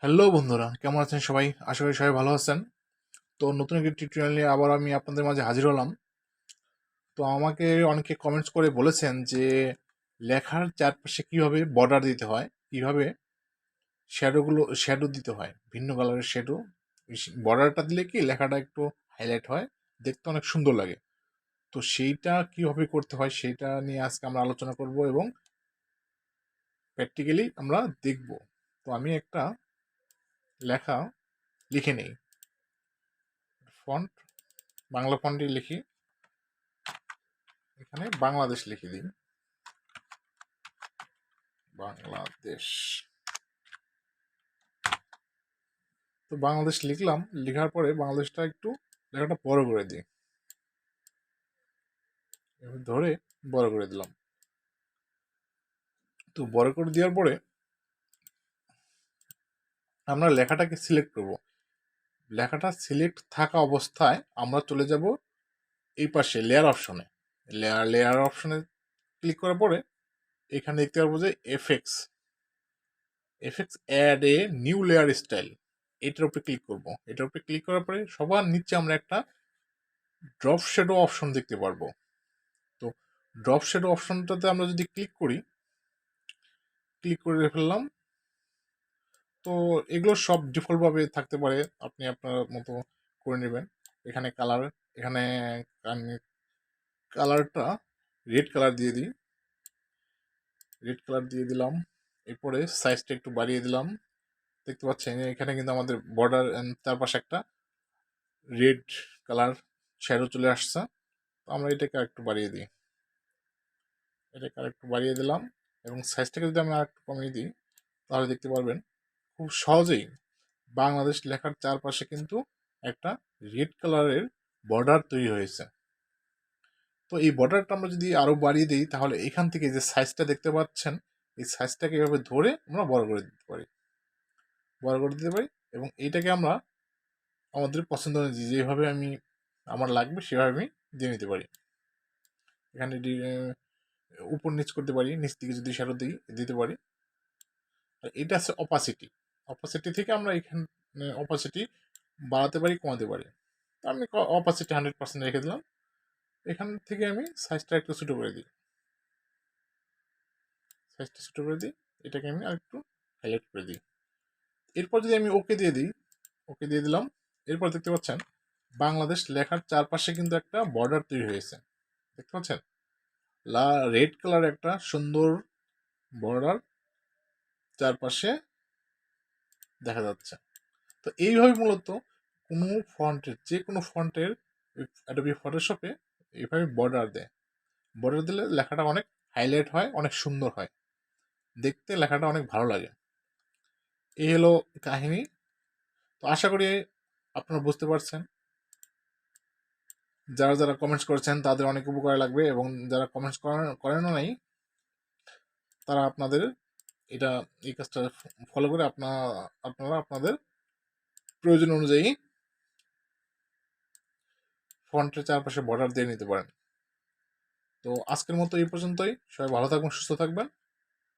Hello বন্ধুরা, কেমন আছেন সবাই? আশা করি সবাই ভালো আছেন। তো নতুন একটি টিউটোরিয়াল নিয়ে আবার আমি আপনাদের মাঝে হাজির হলাম। তো আমাকে অনেকে কমেন্টস করে বলেছেন যে লেখার চারপাশে কিভাবে বর্ডার দিতে হয়, কিভাবে শ্যাডো দিতে হয়, ভিন্ন কালারের শ্যাডো। বর্ডারটা দিলে কি লেখাটা একটু হাইলাইট হয়, দেখতে অনেক সুন্দর লাগে। তো সেইটা কিভাবে করতে হয় সেইটা নিয়ে আজকে আমরা আলোচনা করব এবং প্র্যাকটিক্যালি আমরা দেখব। তো আমি একটা লেখা লিখে নেই, ফন্ট বাংলা ফন্টে লিখি, এখানে বাংলাদেশ লিখে দিন, বাংলাদেশ। তো বাংলাদেশ লিখলাম, লেখার পরে বাংলাদেশটা একটু লেখাটা বড় করে দিই, এভাবে ধরে বড় করে দিলাম। তো বড় করে দেওয়ার পরে আমরা লেখাটাকে সিলেক্ট করব। লেখাটা সিলেক্ট থাকা অবস্থায় আমরা চলে যাব এই পাশে লেয়ার অপশনে। লেয়ার অপশনে ক্লিক করার পরে এখানে দেখতে পারবো যে FX add a new layer style, এটার উপরে ক্লিক করব। এটার উপরে ক্লিক করার পরে সবার নিচে আমরা একটা ড্রপ শ্যাডো অপশন দেখতে পারবো। তো ড্রপ শ্যাডো অপশনটাতে আমরা যদি ক্লিক করে ফেললাম, তো এগুলো সব ডিফল্টভাবে থাকতে পারে, আপনি আপনার মতো করে নেবেন। এখানে এখানে কালারটা রেড কালার দিয়ে দিই, রেড কালার দিয়ে দিলাম। এরপরে সাইজটা একটু বাড়িয়ে দিলাম। দেখতে পাচ্ছেন এখানে কিন্তু আমাদের বর্ডার চারপাশে একটা রেড কালার শ্যাডো চলে আসছে। তো আমরা এটাকে আরেকটু বাড়িয়ে দিই, এটাকে আরেকটু বাড়িয়ে দিলাম এবং সাইজটাকে যদি আমি আরেকটু কমিয়ে দিই, তাহলে দেখতে পারবেন খুব সহজেই বাংলাদেশ লেখার চারপাশে কিন্তু একটা রেড কালারের বর্ডার তৈরি হয়েছে। তো এই বর্ডারটা আমরা যদি আরো বাড়িয়ে দিই, তাহলে এখান থেকে যে সাইজটা দেখতে পাচ্ছেন, এই সাইজটাকে এভাবে ধরে আমরা বড় করে দিতে পারি এবং এইটাকে আমরা আমাদের পছন্দ অনুযায়ী যেভাবে আমার লাগবে সেভাবে আমি দিয়ে নিতে পারি। এখানে উপর নিচ করতে পারি, নিচ দিকে যদি শ্যাডো দিতে পারি। আর এটা আছে অপাসিটি। অপাসিটি থেকে আমরা এখানে অপাসিটি বাড়াতে পারি, কমাতে পারি। তো আমি অপাসিটি 100% রেখে দিলাম। এখান থেকে আমি সাইজটা একটু ছোটো করে দিই, এটাকে আমি আর একটু হাইলাইট করে দিই। এরপর যদি আমি ওকে দিয়ে দিলাম, এরপর দেখতে পাচ্ছেন বাংলাদেশ লেখার চারপাশে কিন্তু একটা বর্ডার তৈরি হয়েছে। দেখতে পাচ্ছেন রেড কালার একটা সুন্দর বর্ডার চারপাশে দেখা যাচ্ছে। তো এইভাবে মূলত যে কোনো ফন্টের অ্যাডোবি ফটোশপে এইভাবে বর্ডার দিলে লেখাটা অনেক হাইলাইট হয়, অনেক সুন্দর হয়, দেখতে লেখাটা অনেক ভালো লাগে। এই হলো কাহিনী। তো আশা করি আপনারা বুঝতে পারছেন। যারা যারা কমেন্টস করেছেন তাদের অনেক উপকারে লাগবে এবং যারা কমেন্টস করেন নাই, তারা এই কাজটা ফলো করে আপনারা আপনাদের প্রয়োজন অনুযায়ী ফন্টের চারপাশে বর্ডার দিয়ে নিতে পারেন। তো আজকের মতো এই পর্যন্তই। সবাই ভালো থাকবেন, সুস্থ থাকবেন।